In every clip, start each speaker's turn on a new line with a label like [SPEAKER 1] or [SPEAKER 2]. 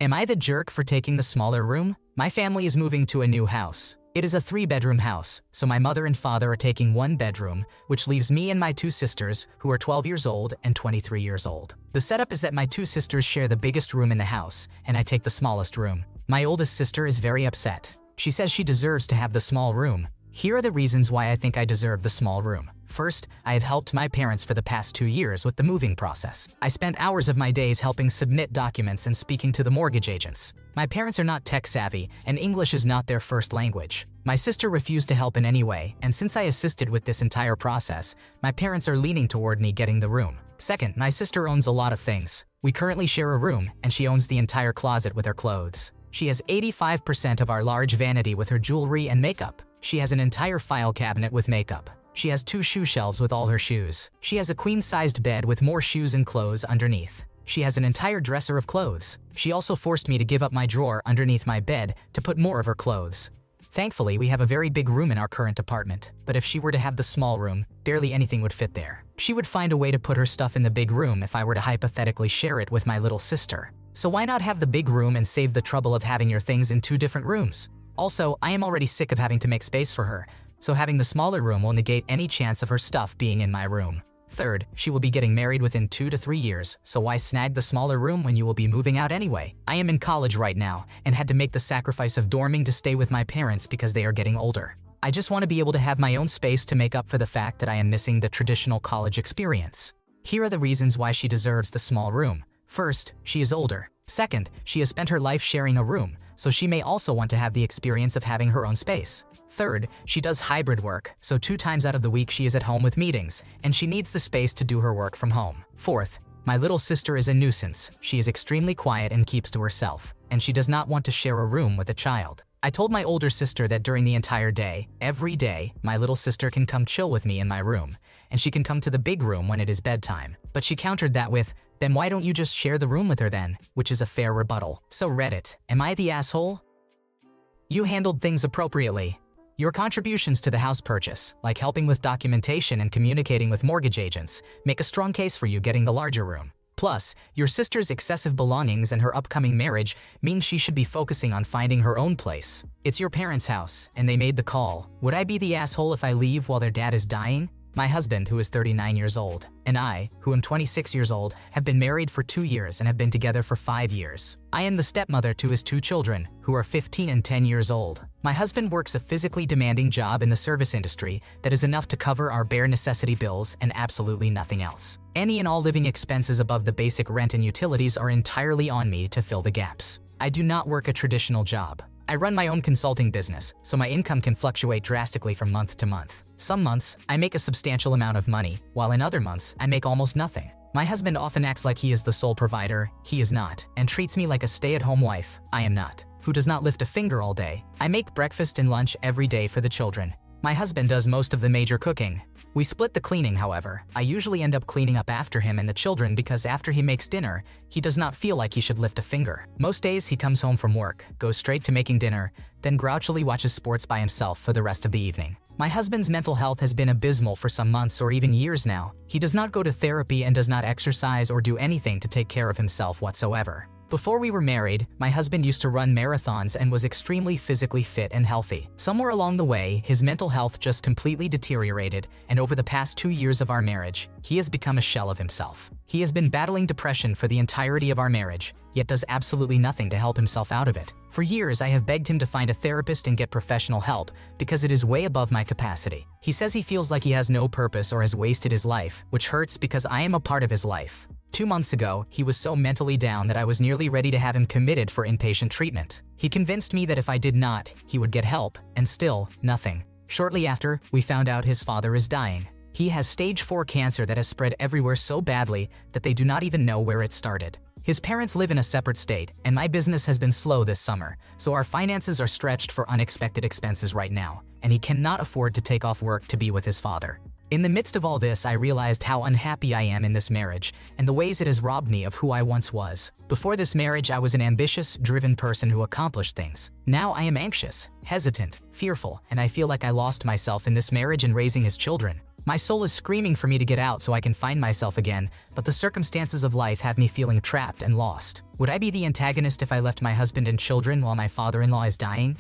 [SPEAKER 1] Am I the jerk for taking the smaller room? My family is moving to a new house. It is a 3-bedroom house, so my mother and father are taking 1 bedroom, which leaves me and my 2 sisters, who are 12 years old and 23 years old. The setup is that my 2 sisters share the biggest room in the house, and I take the smallest room. My oldest sister is very upset. She says she deserves to have the small room. Here are the reasons why I think I deserve the small room. First, I have helped my parents for the past 2 years with the moving process. I spent hours of my days helping submit documents and speaking to the mortgage agents. My parents are not tech savvy, and English is not their first language. My sister refused to help in any way, and since I assisted with this entire process, my parents are leaning toward me getting the room. Second, my sister owns a lot of things. We currently share a room, and she owns the entire closet with her clothes. She has 85% of our large vanity with her jewelry and makeup. She has an entire file cabinet with makeup. She has 2 shoe shelves with all her shoes. She has a queen-sized bed with more shoes and clothes underneath. She has an entire dresser of clothes. She also forced me to give up my drawer underneath my bed to put more of her clothes. Thankfully, we have a very big room in our current apartment, but if she were to have the small room, barely anything would fit there. She would find a way to put her stuff in the big room if I were to hypothetically share it with my little sister. So why not have the big room and save the trouble of having your things in 2 different rooms? Also, I am already sick of having to make space for her, so having the smaller room will negate any chance of her stuff being in my room. Third, she will be getting married within 2 to 3 years, so why snag the smaller room when you will be moving out anyway? I am in college right now and had to make the sacrifice of dorming to stay with my parents because they are getting older. I just want to be able to have my own space to make up for the fact that I am missing the traditional college experience. Here are the reasons why she deserves the small room. First, she is older. Second, she has spent her life sharing a room, so she may also want to have the experience of having her own space. Third, she does hybrid work, so 2 times out of the week she is at home with meetings, and she needs the space to do her work from home. Fourth, my little sister is a nuisance. She is extremely quiet and keeps to herself, and she does not want to share a room with a child. I told my older sister that during the entire day, every day, my little sister can come chill with me in my room, and she can come to the big room when it is bedtime. But she countered that with, "Then why don't you just share the room with her then?" Which is a fair rebuttal. So Reddit, am I the asshole? You handled things appropriately. Your contributions to the house purchase, like helping with documentation and communicating with mortgage agents, make a strong case for you getting the larger room. Plus, your sister's excessive belongings and her upcoming marriage means she should be focusing on finding her own place. It's your parents' house, and they made the call. Would I be the asshole if I leave while their dad is dying? My husband, who is 39 years old, and I, who am 26 years old, have been married for 2 years and have been together for 5 years. I am the stepmother to his 2 children, who are 15 and 10 years old. My husband works a physically demanding job in the service industry that is enough to cover our bare necessity bills and absolutely nothing else. Any and all living expenses above the basic rent and utilities are entirely on me to fill the gaps. I do not work a traditional job. I run my own consulting business, so my income can fluctuate drastically from month to month. Some months, I make a substantial amount of money, while in other months, I make almost nothing. My husband often acts like he is the sole provider, he is not, and treats me like a stay-at-home wife, I am not, who does not lift a finger all day. I make breakfast and lunch every day for the children. My husband does most of the major cooking. We split the cleaning, however. I usually end up cleaning up after him and the children because after he makes dinner, he does not feel like he should lift a finger. Most days he comes home from work, goes straight to making dinner, then grouchily watches sports by himself for the rest of the evening. My husband's mental health has been abysmal for some months or even years now. He does not go to therapy and does not exercise or do anything to take care of himself whatsoever. Before we were married, my husband used to run marathons and was extremely physically fit and healthy. Somewhere along the way, his mental health just completely deteriorated, and over the past 2 years of our marriage, he has become a shell of himself. He has been battling depression for the entirety of our marriage, yet does absolutely nothing to help himself out of it. For years, I have begged him to find a therapist and get professional help because it is way above my capacity. He says he feels like he has no purpose or has wasted his life, which hurts because I am a part of his life. 2 months ago, he was so mentally down that I was nearly ready to have him committed for inpatient treatment. He convinced me that if I did not, he would get help, and still, nothing. Shortly after, we found out his father is dying. He has stage 4 cancer that has spread everywhere so badly that they do not even know where it started. His parents live in a separate state, and my business has been slow this summer, so our finances are stretched for unexpected expenses right now, and he cannot afford to take off work to be with his father. In the midst of all this, I realized how unhappy I am in this marriage and the ways it has robbed me of who I once was. Before this marriage, I was an ambitious, driven person who accomplished things. Now I am anxious, hesitant, fearful, and I feel like I lost myself in this marriage and raising his children. My soul is screaming for me to get out so I can find myself again, but the circumstances of life have me feeling trapped and lost. Would I be the antagonist if I left my husband and children while my father-in-law is dying?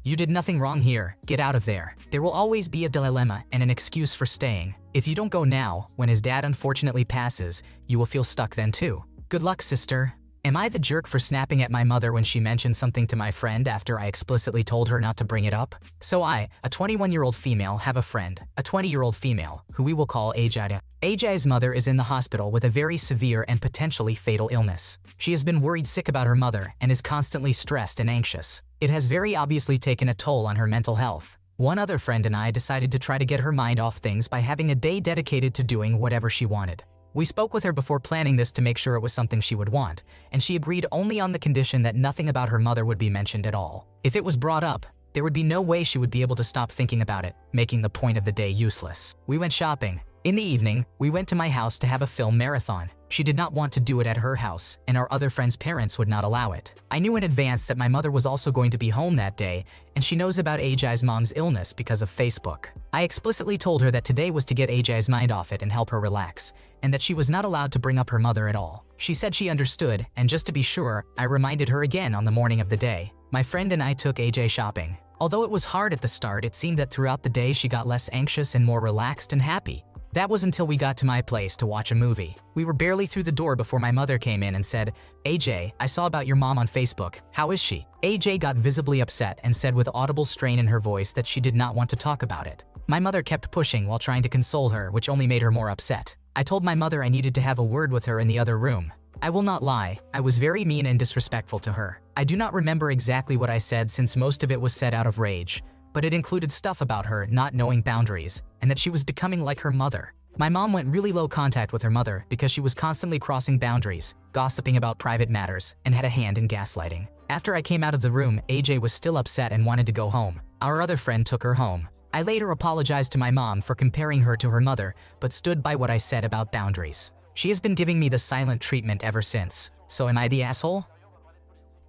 [SPEAKER 1] You did nothing wrong here. Get out of there. There will always be a dilemma and an excuse for staying. If you don't go now, when his dad unfortunately passes, you will feel stuck then too. Good luck, sister. Am I the jerk for snapping at my mother when she mentioned something to my friend after I explicitly told her not to bring it up? So I, a 21-year-old female, have a friend, a 20-year-old female, who we will call Aita. Aita's mother is in the hospital with a very severe and potentially fatal illness. She has been worried sick about her mother and is constantly stressed and anxious. It has very obviously taken a toll on her mental health. One other friend and I decided to try to get her mind off things by having a day dedicated to doing whatever she wanted. We spoke with her before planning this to make sure it was something she would want, and she agreed only on the condition that nothing about her mother would be mentioned at all. If it was brought up, there would be no way she would be able to stop thinking about it, making the point of the day useless. We went shopping. In the evening, we went to my house to have a film marathon. She did not want to do it at her house, and our other friend's parents would not allow it. I knew in advance that my mother was also going to be home that day, and she knows about Ajay's mom's illness because of Facebook. I explicitly told her that today was to get Ajay's mind off it and help her relax, and that she was not allowed to bring up her mother at all. She said she understood, and just to be sure, I reminded her again on the morning of the day. My friend and I took Ajay shopping. Although it was hard at the start, it seemed that throughout the day she got less anxious and more relaxed and happy. That was until we got to my place to watch a movie. We were barely through the door before my mother came in and said, "AJ, I saw about your mom on Facebook. How is she?" AJ got visibly upset and said with audible strain in her voice that she did not want to talk about it. My mother kept pushing while trying to console her, which only made her more upset. I told my mother I needed to have a word with her in the other room. I will not lie, I was very mean and disrespectful to her. I do not remember exactly what I said since most of it was said out of rage, but it included stuff about her not knowing boundaries, and that she was becoming like her mother. My mom went really low contact with her mother because she was constantly crossing boundaries, gossiping about private matters, and had a hand in gaslighting. After I came out of the room, AJ was still upset and wanted to go home. Our other friend took her home. I later apologized to my mom for comparing her to her mother, but stood by what I said about boundaries. She has been giving me the silent treatment ever since. So am I the asshole?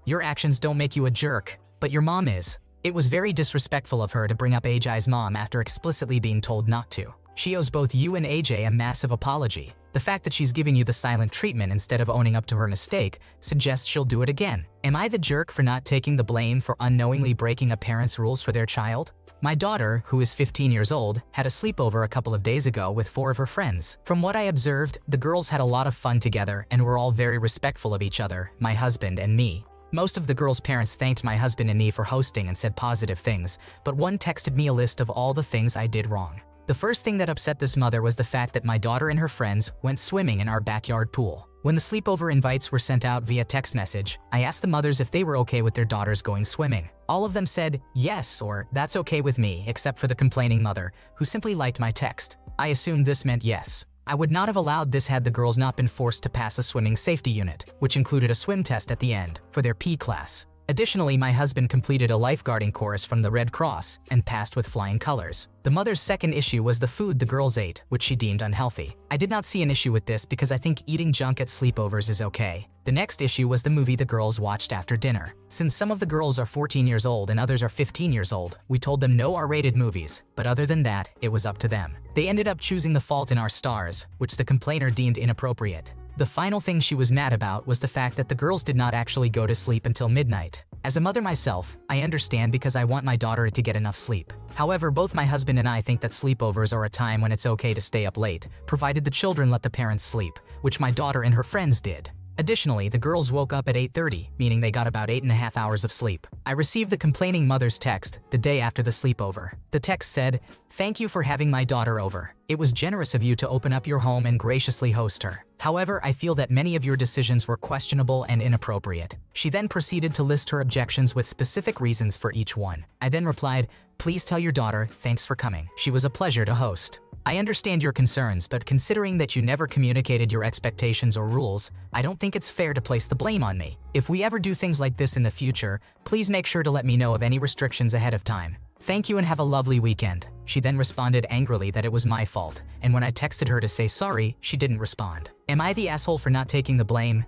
[SPEAKER 1] Your actions don't make you a jerk, but your mom is. It was very disrespectful of her to bring up Ajay's mom after explicitly being told not to. She owes both you and AJ a massive apology. The fact that she's giving you the silent treatment instead of owning up to her mistake suggests she'll do it again. Am I the jerk for not taking the blame for unknowingly breaking a parent's rules for their child? My daughter, who is 15 years old, had a sleepover a couple of days ago with 4 of her friends. From what I observed, the girls had a lot of fun together and were all very respectful of each other, my husband and me. Most of the girls' parents thanked my husband and me for hosting and said positive things, but one texted me a list of all the things I did wrong. The first thing that upset this mother was the fact that my daughter and her friends went swimming in our backyard pool. When the sleepover invites were sent out via text message, I asked the mothers if they were okay with their daughters going swimming. All of them said yes or that's okay with me, except for the complaining mother, who simply liked my text. I assumed this meant yes. I would not have allowed this had the girls not been forced to pass a swimming safety unit, which included a swim test at the end, for their P class. Additionally, my husband completed a lifeguarding course from the Red Cross and passed with flying colors. The mother's second issue was the food the girls ate, which she deemed unhealthy. I did not see an issue with this because I think eating junk at sleepovers is okay. The next issue was the movie the girls watched after dinner. Since some of the girls are 14 years old and others are 15 years old, we told them no R-rated movies, but other than that, it was up to them. They ended up choosing The Fault in Our Stars, which the complainer deemed inappropriate. The final thing she was mad about was the fact that the girls did not actually go to sleep until midnight. As a mother myself, I understand because I want my daughter to get enough sleep. However, both my husband and I think that sleepovers are a time when it's okay to stay up late, provided the children let the parents sleep, which my daughter and her friends did. Additionally, the girls woke up at 8:30, meaning they got about 8.5 hours of sleep. I received the complaining mother's text the day after the sleepover. The text said, "Thank you for having my daughter over. It was generous of you to open up your home and graciously host her. However, I feel that many of your decisions were questionable and inappropriate." She then proceeded to list her objections with specific reasons for each one. I then replied, "Please tell your daughter, thanks for coming. She was a pleasure to host. I understand your concerns, but considering that you never communicated your expectations or rules, I don't think it's fair to place the blame on me. If we ever do things like this in the future, please make sure to let me know of any restrictions ahead of time. Thank you and have a lovely weekend." She then responded angrily that it was my fault, and when I texted her to say sorry, she didn't respond. Am I the asshole for not taking the blame?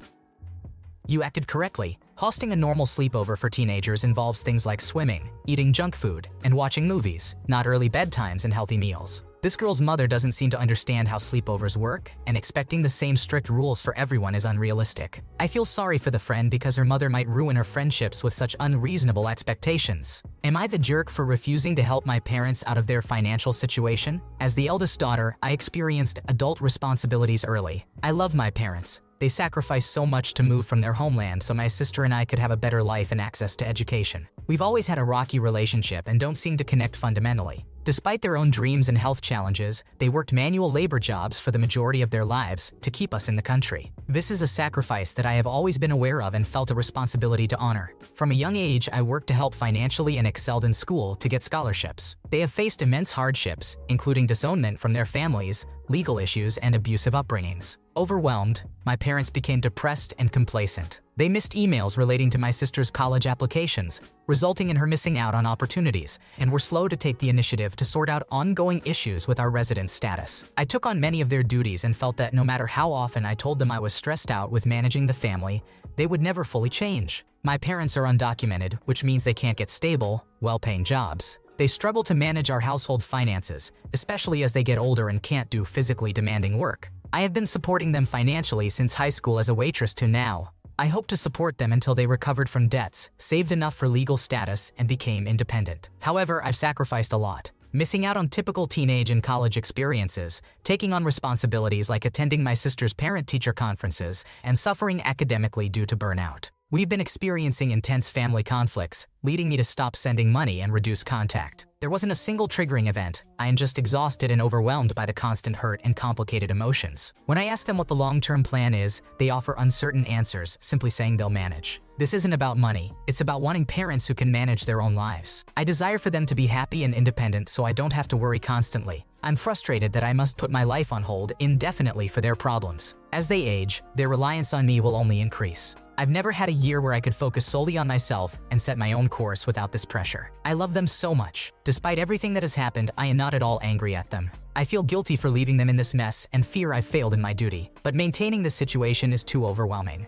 [SPEAKER 1] You acted correctly. Hosting a normal sleepover for teenagers involves things like swimming, eating junk food, and watching movies, not early bedtimes and healthy meals. This girl's mother doesn't seem to understand how sleepovers work, and expecting the same strict rules for everyone is unrealistic. I feel sorry for the friend because her mother might ruin her friendships with such unreasonable expectations. Am I the jerk for refusing to help my parents out of their financial situation? As the eldest daughter, I experienced adult responsibilities early. I love my parents. They sacrificed so much to move from their homeland so my sister and I could have a better life and access to education. We've always had a rocky relationship and don't seem to connect fundamentally. Despite their own dreams and health challenges, they worked manual labor jobs for the majority of their lives to keep us in the country. This is a sacrifice that I have always been aware of and felt a responsibility to honor. From a young age, I worked to help financially and excelled in school to get scholarships. They have faced immense hardships, including disownment from their families, legal issues, and abusive upbringings. Overwhelmed, my parents became depressed and complacent. They missed emails relating to my sister's college applications, resulting in her missing out on opportunities, and were slow to take the initiative to sort out ongoing issues with our residence status. I took on many of their duties and felt that no matter how often I told them I was stressed out with managing the family, they would never fully change. My parents are undocumented, which means they can't get stable, well-paying jobs. They struggle to manage our household finances, especially as they get older and can't do physically demanding work. I have been supporting them financially since high school as a waitress to now. I hope to support them until they recovered from debts, saved enough for legal status, and became independent. However, I've sacrificed a lot. Missing out on typical teenage and college experiences, taking on responsibilities like attending my sister's parent-teacher conferences, and suffering academically due to burnout. We've been experiencing intense family conflicts, leading me to stop sending money and reduce contact. There wasn't a single triggering event. I am just exhausted and overwhelmed by the constant hurt and complicated emotions. When I ask them what the long-term plan is, they offer uncertain answers, simply saying they'll manage. This isn't about money. It's about wanting parents who can manage their own lives. I desire for them to be happy and independent so I don't have to worry constantly. I'm frustrated that I must put my life on hold indefinitely for their problems. As they age, their reliance on me will only increase. I've never had a year where I could focus solely on myself and set my own course without this pressure. I love them so much. Despite everything that has happened, I am not at all angry at them. I feel guilty for leaving them in this mess and fear I've failed in my duty, but maintaining this situation is too overwhelming.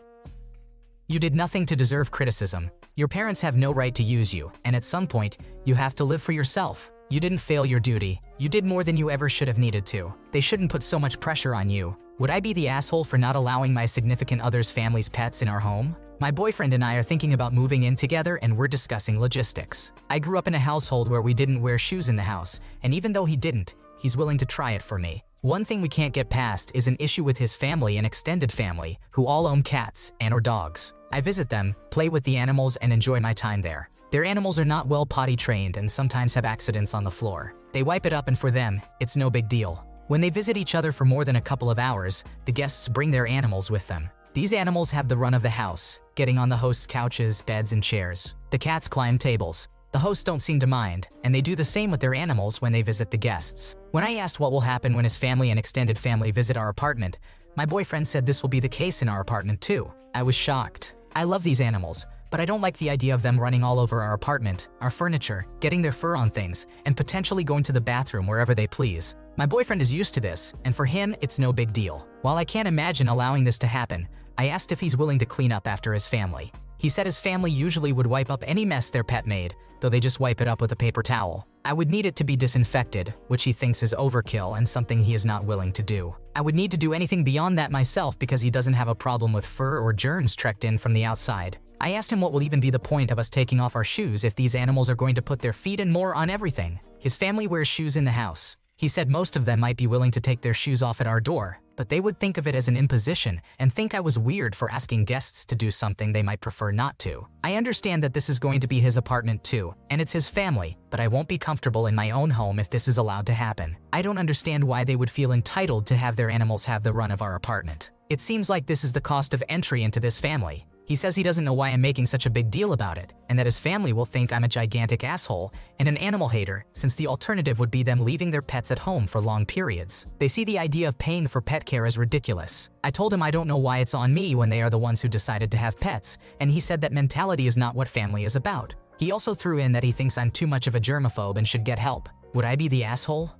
[SPEAKER 1] You did nothing to deserve criticism. Your parents have no right to use you, and at some point, you have to live for yourself. You didn't fail your duty. You did more than you ever should have needed to. They shouldn't put so much pressure on you. Would I be the asshole for not allowing my significant other's family's pets in our home? My boyfriend and I are thinking about moving in together and we're discussing logistics. I grew up in a household where we didn't wear shoes in the house, and even though he didn't, he's willing to try it for me. One thing we can't get past is an issue with his family and extended family, who all own cats and/or dogs. I visit them, play with the animals, and enjoy my time there. Their animals are not well potty trained and sometimes have accidents on the floor. They wipe it up, and for them, it's no big deal. When they visit each other for more than a couple of hours, the guests bring their animals with them. These animals have the run of the house, getting on the host's couches, beds, and chairs. The cats climb tables. The hosts don't seem to mind, and they do the same with their animals when they visit the guests. When I asked what will happen when his family and extended family visit our apartment, my boyfriend said this will be the case in our apartment too. I was shocked. I love these animals, but I don't like the idea of them running all over our apartment, our furniture, getting their fur on things, and potentially going to the bathroom wherever they please. My boyfriend is used to this, and for him, it's no big deal. While I can't imagine allowing this to happen, I asked if he's willing to clean up after his family. He said his family usually would wipe up any mess their pet made, though they just wipe it up with a paper towel. I would need it to be disinfected, which he thinks is overkill and something he is not willing to do. I would need to do anything beyond that myself because he doesn't have a problem with fur or germs trekked in from the outside. I asked him what will even be the point of us taking off our shoes if these animals are going to put their feet and more on everything. His family wears shoes in the house. He said most of them might be willing to take their shoes off at our door, but they would think of it as an imposition and think I was weird for asking guests to do something they might prefer not to. I understand that this is going to be his apartment too, and it's his family, but I won't be comfortable in my own home if this is allowed to happen. I don't understand why they would feel entitled to have their animals have the run of our apartment. It seems like this is the cost of entry into this family. He says he doesn't know why I'm making such a big deal about it, and that his family will think I'm a gigantic asshole and an animal hater, since the alternative would be them leaving their pets at home for long periods. They see the idea of paying for pet care as ridiculous. I told him I don't know why it's on me when they are the ones who decided to have pets, and he said that mentality is not what family is about. He also threw in that he thinks I'm too much of a germaphobe and should get help. Would I be the asshole?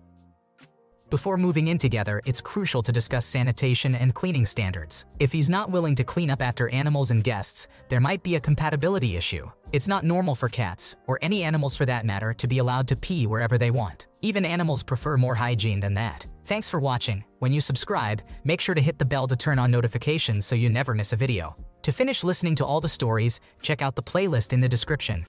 [SPEAKER 1] Before moving in together, it's crucial to discuss sanitation and cleaning standards. If he's not willing to clean up after animals and guests, there might be a compatibility issue. It's not normal for cats, or any animals for that matter, to be allowed to pee wherever they want. Even animals prefer more hygiene than that. Thanks for watching. When you subscribe, make sure to hit the bell to turn on notifications so you never miss a video. To finish listening to all the stories, check out the playlist in the description.